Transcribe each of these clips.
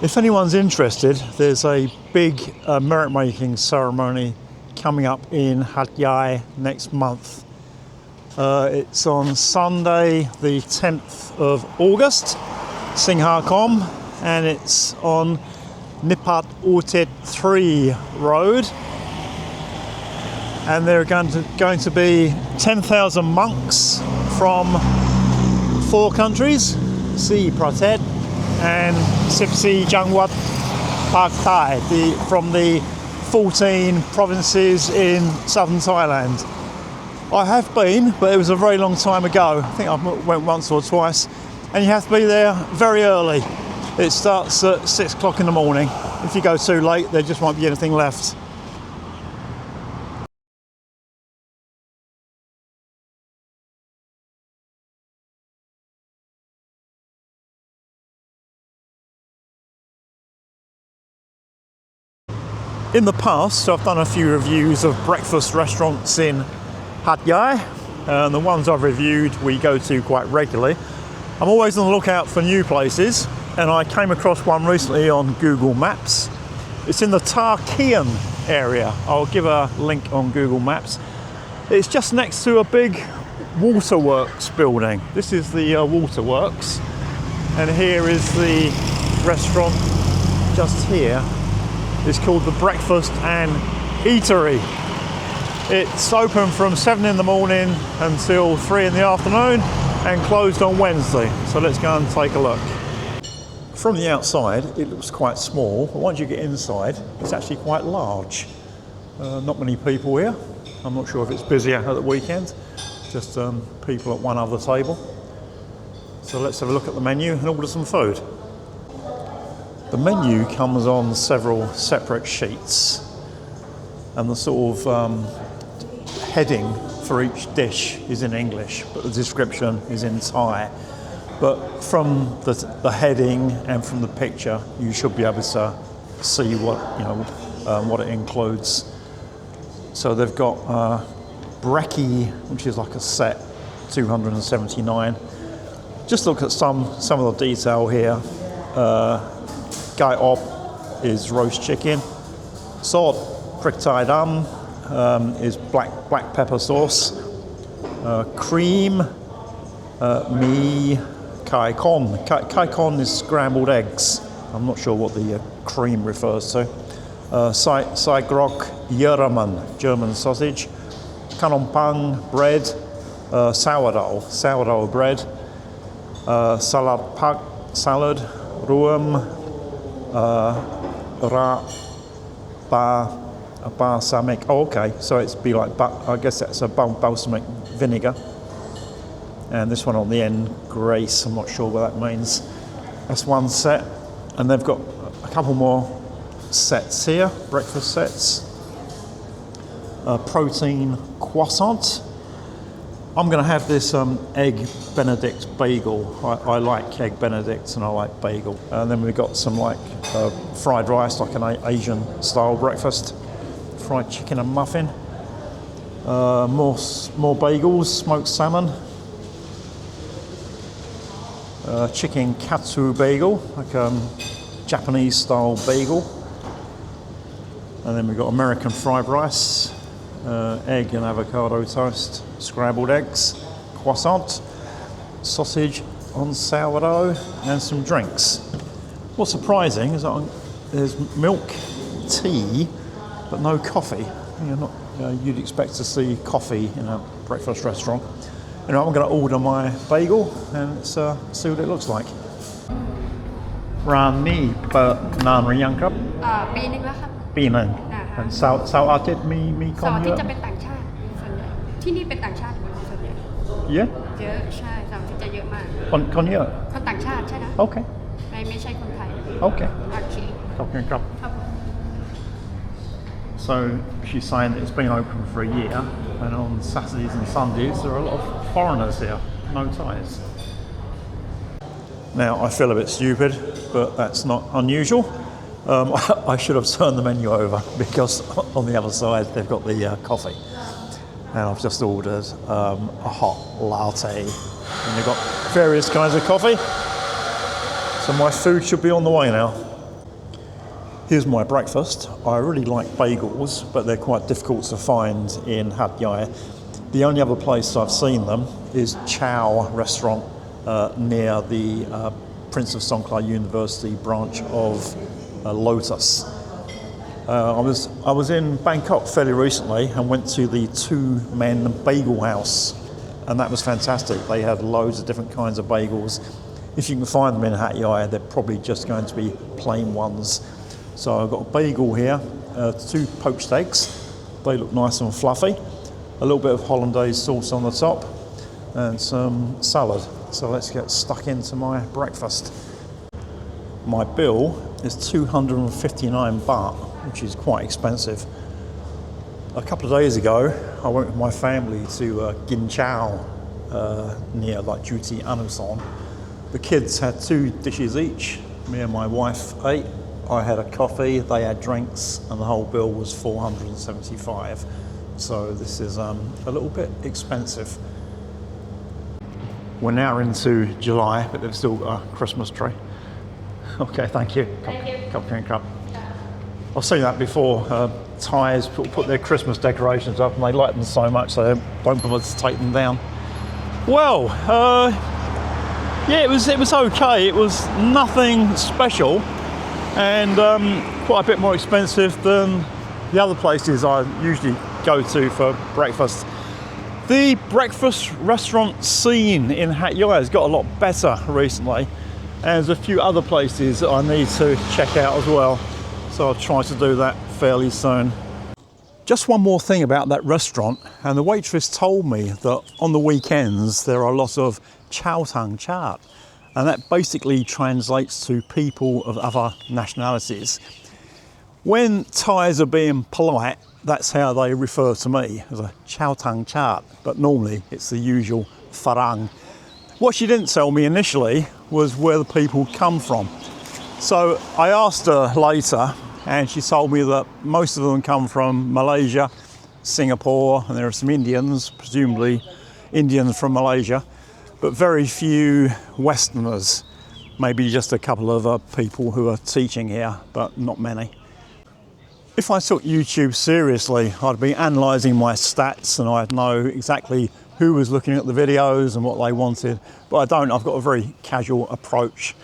If anyone's interested, there's a big merit-making ceremony coming up in Hat Yai next month. It's on Sunday, the 10th of August, Singhakom, and it's on Nipat Utet 3 Road. And there are going to be 10,000 monks from 4 countries, Si Pratet and Sipsi Jangwat Pak Thai, from the 14 provinces in southern Thailand. I have been, but it was a very long time ago. I think I went once or twice, and you have to be there very early. It starts at 6 o'clock in the morning. If you go too late, there just won't be anything left. In the past, I've done a few reviews of breakfast restaurants in Hat Yai, and the ones I've reviewed we go to quite regularly. I'm always on the lookout for new places, and I came across one recently on Google Maps. It's in the Ta Kian area. I'll give a link on Google Maps. It's just next to a big waterworks building. This is the waterworks, and here is the restaurant just here. It's called the Breakfast and Eatery. It's open from 7 in the morning until 3 in the afternoon and closed on Wednesday. So let's go and take a look. From the outside, it looks quite small, but once you get inside, it's actually quite large. Not many people here. I'm not sure if it's busier at the weekend, just people at one other table. So let's have a look at the menu and order some food. The menu comes on several separate sheets, and the sort of heading for each dish is in English, but the description is in Thai. But from the heading and from the picture, you should be able to see what it includes. So they've got brekkie, which is like a set, 279. Just look at some of the detail here. Gai op is roast chicken. Salt prick Thai dum is black pepper sauce. Cream, mee, kai kon. Kai kon is scrambled eggs. I'm not sure what the cream refers to. Sai grok Yeraman, German sausage. Kanompang bread. Sourdough bread. Salad pak salad. Ruam. Balsamic. Oh, okay, so it's be like, I guess that's a balsamic vinegar. And this one on the end, grace. I'm not sure what that means. That's one set, and they've got a couple more sets here, breakfast sets. Protein croissant. I'm going to have this egg Benedict bagel. I like egg Benedicts and I like bagel. And then we've got some fried rice, like an Asian style breakfast. Fried chicken and muffin. More bagels, smoked salmon. Chicken katsu bagel, like Japanese style bagel. And then we've got American fried rice. Egg and avocado toast, scrambled eggs, croissant, sausage on sourdough, and some drinks. What's surprising is that there's milk, tea, but no coffee. You'd expect to see coffee in a breakfast restaurant. I'm going to order my bagel and see what it looks like. ร้านนี้เปิดนานหรือยังครับปีนึงแล้วครับปีนึงเสาร์อาทิตย์มีคนเยอะ เสาร์อาทิตย์จะเป็นต่างชาติส่วนใหญ่ที่นี่เป็นต่างชาติส่วนใหญ่เยอะใช่เสาร์อาทิตย์จะเยอะมากคนเยอะคนต่างชาติใช่นะโอเคไม่ใช่คนไทยโอเคขอบคุณครับ So she's saying that it's been open for a year, and on Saturdays and Sundays there are a lot of foreigners here, no Thais. Now I feel a bit stupid, but that's not unusual. I should have turned the menu over because on the other side they've got the coffee, and I've just ordered a hot latte, and they've got various kinds of coffee. So my food should be on the way now. Here's my breakfast. I really like bagels, but they're quite difficult to find in Hat Yai. The only other place I've seen them is Chow restaurant near the Prince of Songkla University branch of Lotus. I was in Bangkok fairly recently and went to the Two Men Bagel House, and that was fantastic. They have loads of different kinds of bagels. If you can find them in Hat Yai, they're probably just going to be plain ones. So I've got a bagel here, 2 poached eggs. They look nice and fluffy. A little bit of hollandaise sauce on the top and some salad. So let's get stuck into my breakfast. My bill is 259 baht, which is quite expensive. A couple of days ago, I went with my family to Gin Chow near like Juti Anuson. The kids had 2 dishes each. Me and my wife ate. I had a coffee, they had drinks, and the whole bill was 475. So this is a little bit expensive. We're now into July, but they've still got a Christmas tree. Okay, thank you. Cup. I've seen that before. Thais put their Christmas decorations up and they like them so much they don't bother to take them down. Well, yeah, it was okay. It was nothing special. And quite a bit more expensive than the other places I usually go to for breakfast. The breakfast restaurant scene in Hat Yai has got a lot better recently, and there's a few other places that I need to check out as well, so I'll try to do that fairly soon. Just one more thing about that restaurant, and the waitress told me that on the weekends there are lots of chow tang chaat. And that basically translates to people of other nationalities. When Thais are being polite, that's how they refer to me, as a chow tang chaat, but normally it's the usual farang. What she didn't tell me initially was where the people come from. So I asked her later, and she told me that most of them come from Malaysia, Singapore, and there are some Indians, presumably Indians from Malaysia, but very few Westerners, maybe just a couple of people who are teaching here, but not many. If I took YouTube seriously, I'd be analysing my stats and I'd know exactly who was looking at the videos and what they wanted, but I don't. I've got a very casual approach.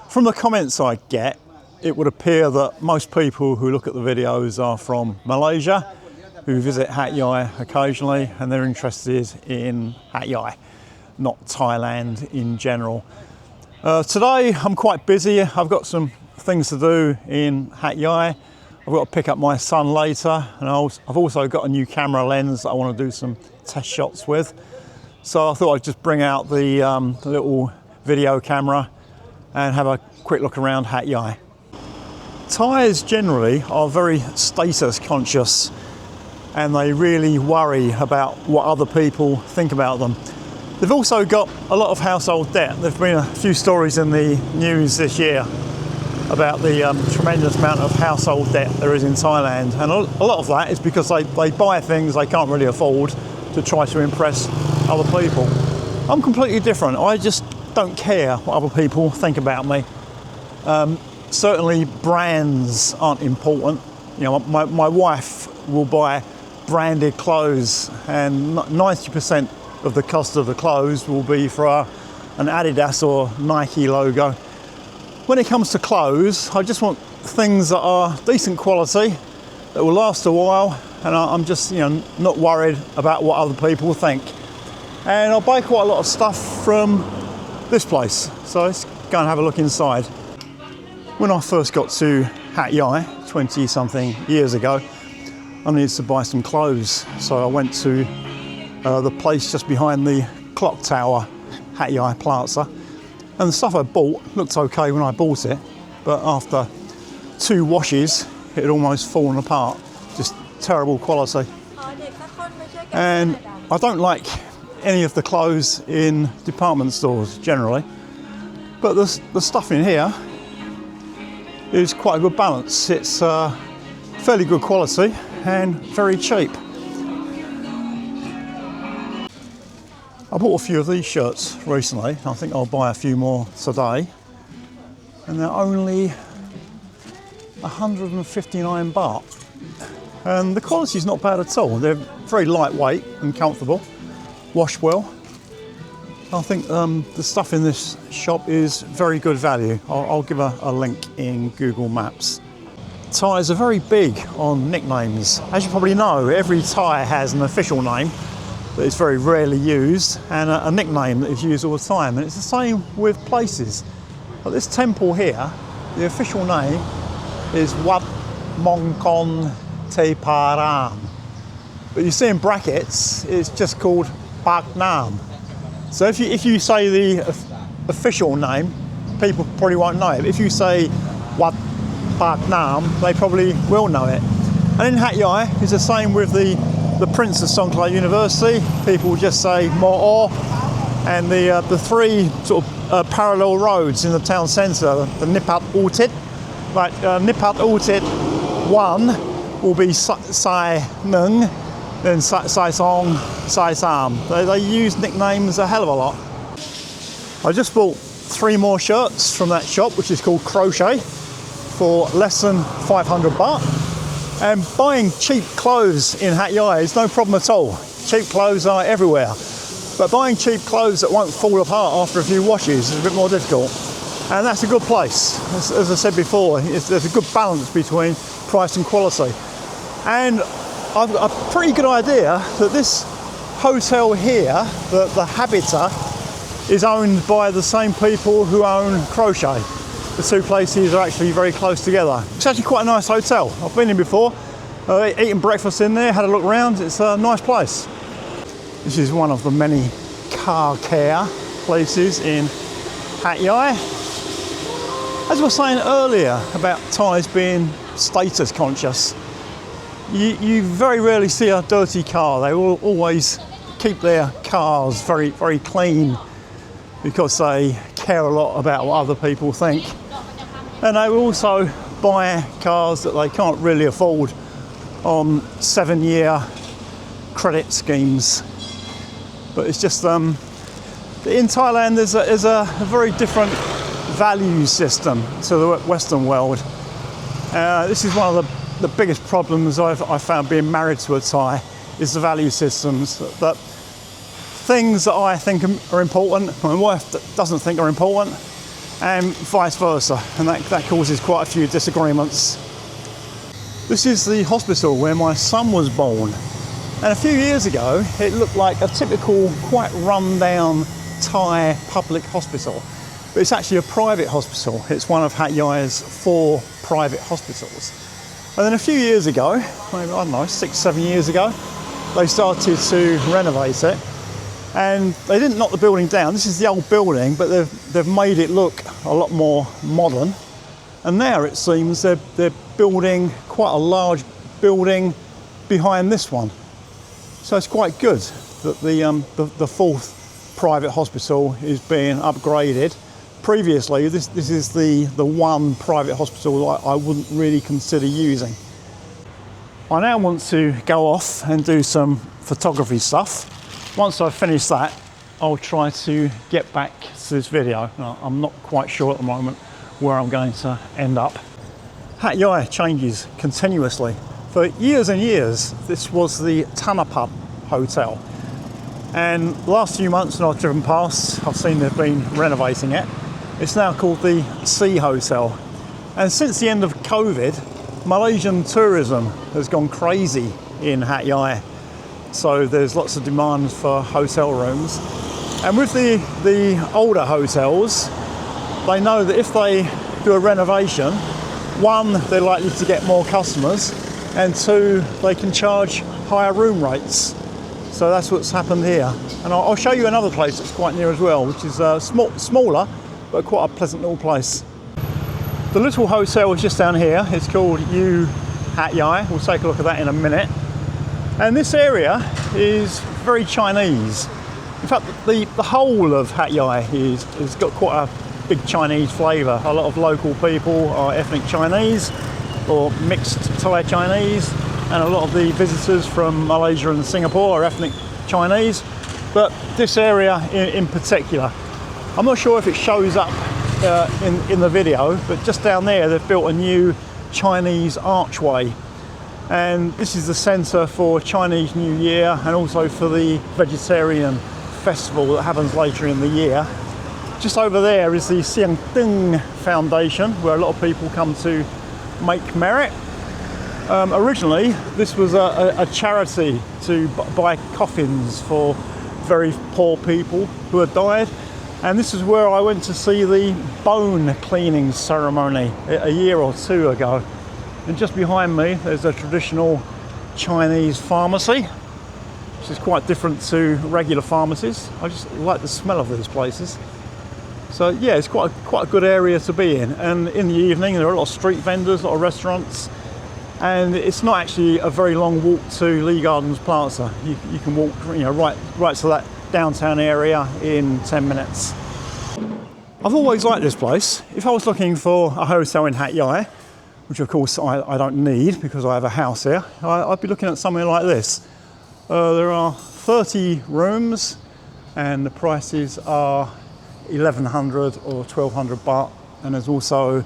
From the comments I get, it would appear that most people who look at the videos are from Malaysia, who visit Hat Yai occasionally, and they're interested in Hat Yai, not Thailand in general. Today I'm quite busy. I've got some things to do in Hat Yai. I've got to pick up my son later, and I've also got a new camera lens that I want to do some test shots with. So I thought I'd just bring out the little video camera and have a quick look around Hat Yai. Thais generally are very status conscious, and they really worry about what other people think about them. They've also got a lot of household debt. There have been a few stories in the news this year about the tremendous amount of household debt there is in Thailand. And a lot of that is because they buy things they can't really afford to try to impress other people. I'm completely different. I just don't care what other people think about me. Certainly brands aren't important. You know, my wife will buy branded clothes, and 90% of the cost of the clothes will be for an Adidas or Nike logo. When it comes to clothes, I just want things that are decent quality, that will last a while, and I'm just not worried about what other people think. And I buy quite a lot of stuff from this place, so let's go and have a look inside. When I first got to Hat Yai 20 something years ago, I needed to buy some clothes, so I went to the place just behind the clock tower, Hat Yai Plaza, and the stuff I bought looked okay when I bought it, but after 2 washes it had almost fallen apart. Just terrible quality. And I don't like any of the clothes in department stores generally, but the stuff in here is quite a good balance. It's fairly good quality and very cheap. I bought a few of these shirts recently. I think I'll buy a few more today. And they're only 159 baht. And the quality is not bad at all. They're very lightweight and comfortable, wash well. I think the stuff in this shop is very good value. I'll give a link in Google Maps. Thais are very big on nicknames. As you probably know, every Thai has an official name that is very rarely used and a nickname that is used all the time. And it's the same with places. Like this temple here, the official name is Wat Mongkon Te Param. But you see in brackets, it's just called Pak Nam. So if you say the official name, people probably won't know it. If you say Wat Pak Nam, they probably will know it. And in Hat Yai, it's the same with the Prince of Songkhla University. People just say Mo'o. And the three sort of parallel roads in the town centre, the Nipat Utit. Like Nipat Utit 1 will be Sai Nung, then Sai Song, Sai Sam. They use nicknames a hell of a lot. I just bought 3 more shirts from that shop, which is called Crochet, for less than 500 baht. And buying cheap clothes in Hat Yai is no problem at all. Cheap clothes are everywhere. But buying cheap clothes that won't fall apart after a few washes is a bit more difficult. And that's a good place. As I said before, there's a good balance between price and quality. And I've got a pretty good idea that this hotel here, the Habitat, is owned by the same people who own Crochet. The two places are actually very close together. It's actually quite a nice hotel. I've been in before, eaten breakfast in there, had a look around. It's a nice place. This is one of the many car care places in Hat Yai. As I was saying earlier about Thais being status conscious, you very rarely see a dirty car. They will always keep their cars very, very clean because they care a lot about what other people think. And they will also buy cars that they can't really afford on 7-year credit schemes. But it's just, in Thailand there's a very different value system to the Western world. This is one of the biggest problems I've found being married to a Thai, is the value systems. That things that I think are important, my wife doesn't think are important, and vice versa, and that causes quite a few disagreements. This is the hospital where my son was born, and a few years ago it looked like a typical, quite run-down Thai public hospital. But it's actually a private hospital. It's one of Hat Yai's 4 private hospitals. And then a few years ago, maybe, I don't know, 6-7 years ago, they started to renovate it. And they didn't knock the building down. This is the old building, but they've made it look a lot more modern. And now it seems they're building quite a large building behind this one. So it's quite good that the 4th private hospital is being upgraded. Previously, this is the one private hospital I wouldn't really consider using. I now want to go off and do some photography stuff. Once I've finished that, I'll try to get back to this video. I'm not quite sure at the moment where I'm going to end up. Hat Yai changes continuously. For years and years, this was the Thanapat Hotel. And the last few months when I've driven past, I've seen they've been renovating it. It's now called the Sea Hotel. And since the end of COVID, Malaysian tourism has gone crazy in Hat Yai. So there's lots of demand for hotel rooms. And with the older hotels, they know that if they do a renovation, 1, they're likely to get more customers, and 2, they can charge higher room rates. So that's what's happened here. And I'll show you another place that's quite near as well, which is smaller, but quite a pleasant little place. The little hotel is just down here. It's called U Hat Yai. We'll take a look at that in a minute. And this area is very Chinese. In fact, the whole of Hat Yai has got quite a big Chinese flavour. A lot of local people are ethnic Chinese or mixed Thai Chinese, and a lot of the visitors from Malaysia and Singapore are ethnic Chinese. But this area in particular, I'm not sure if it shows up in the video, but just down there they've built a new Chinese archway. And this is the centre for Chinese New Year and also for the vegetarian festival that happens later in the year. Just over there is the Siang Tung Foundation, where a lot of people come to make merit. Originally, this was a charity to buy coffins for very poor people who had died. And this is where I went to see the bone cleaning ceremony a year or two ago. And just behind me, there's a traditional Chinese pharmacy, which is quite different to regular pharmacies. I just like the smell of these places. So yeah, it's quite a good area to be in. And in the evening, there are a lot of street vendors, a lot of restaurants. And it's not actually a very long walk to Lee Gardens Plaza. You can walk, right to that downtown area in 10 minutes. I've always liked this place. If I was looking for a hotel in Hat Yai, which of course I don't need because I have a house here, I'd be looking at something like this. There are 30 rooms and the prices are 1,100 or 1,200 baht, and there's also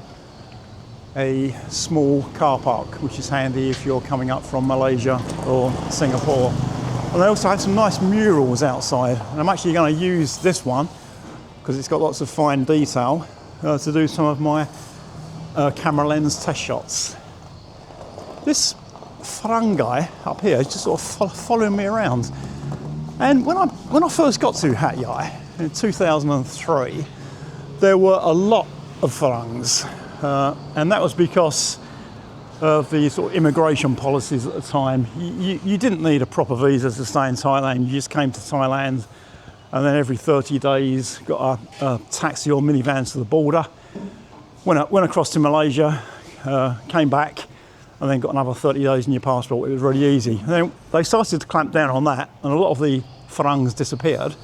a small car park, which is handy if you're coming up from Malaysia or Singapore. And they also have some nice murals outside, and I'm actually going to use this one because it's got lots of fine detail to do some of my camera lens test shots. This Farang guy up here is just sort of following me around. And when I first got to Hat Yai in 2003, there were a lot of Farangs, and that was because of the sort of immigration policies at the time. You didn't need a proper visa to stay in Thailand. You just came to Thailand and then every 30 days got a taxi or minivan to the border, went across to Malaysia, came back, and then got another 30 days in your passport. It was really easy. And then they started to clamp down on that, and a lot of the Farangs disappeared.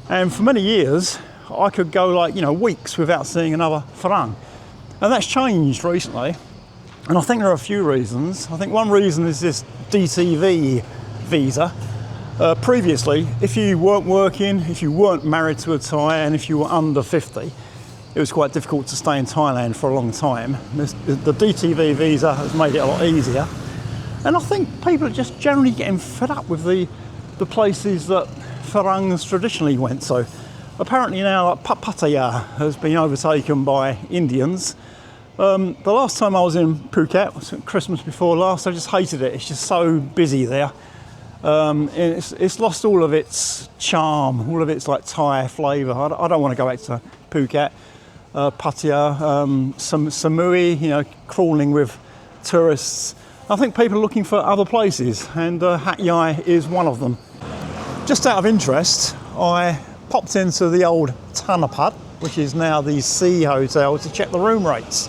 And for many years, I could go weeks without seeing another Farang. And that's changed recently. And I think there are a few reasons. I think one reason is this DTV visa. Previously, if you weren't working, if you weren't married to a Thai, and if you were under 50, it was quite difficult to stay in Thailand for a long time. The DTV visa has made it a lot easier. And I think people are just generally getting fed up with the places that Farangs traditionally went to. Apparently now Pattaya has been overtaken by Indians. The last time I was in Phuket, was Christmas before last, I just hated it. It's just so busy there. It's lost all of its charm, all of its Thai flavour. I don't want to go back to Phuket. Pattaya, Samui, crawling with tourists. I think people are looking for other places, and Hat Yai is one of them. Just out of interest, I popped into the old Thanapat, which is now the Sea Hotel, to check the room rates.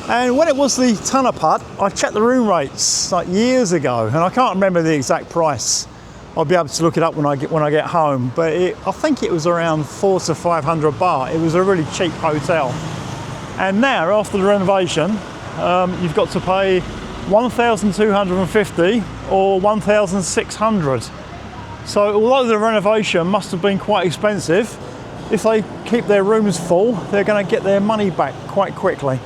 And when it was the Thanapat, I checked the room rates years ago, and I can't remember the exact price. I'll be able to look it up when I get home, but I think it was around 400 to 500 baht. It was a really cheap hotel. And now, after the renovation, you've got to pay 1,250 or 1,600. So although the renovation must have been quite expensive, if they keep their rooms full, they're going to get their money back quite quickly.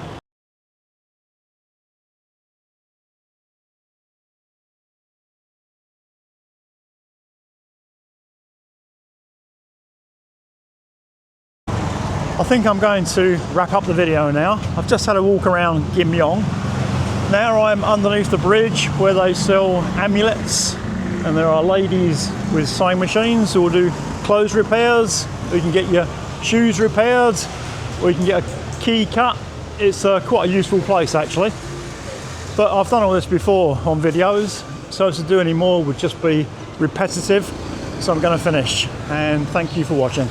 I think I'm going to wrap up the video now. I've just had a walk around Kim Yong. Now I'm underneath the bridge where they sell amulets, and there are ladies with sewing machines who will do clothes repairs. You can get your shoes repaired, or you can get a key cut. It's quite a useful place actually. But I've done all this before on videos, so to do any more would just be repetitive. So I'm going to finish, and thank you for watching.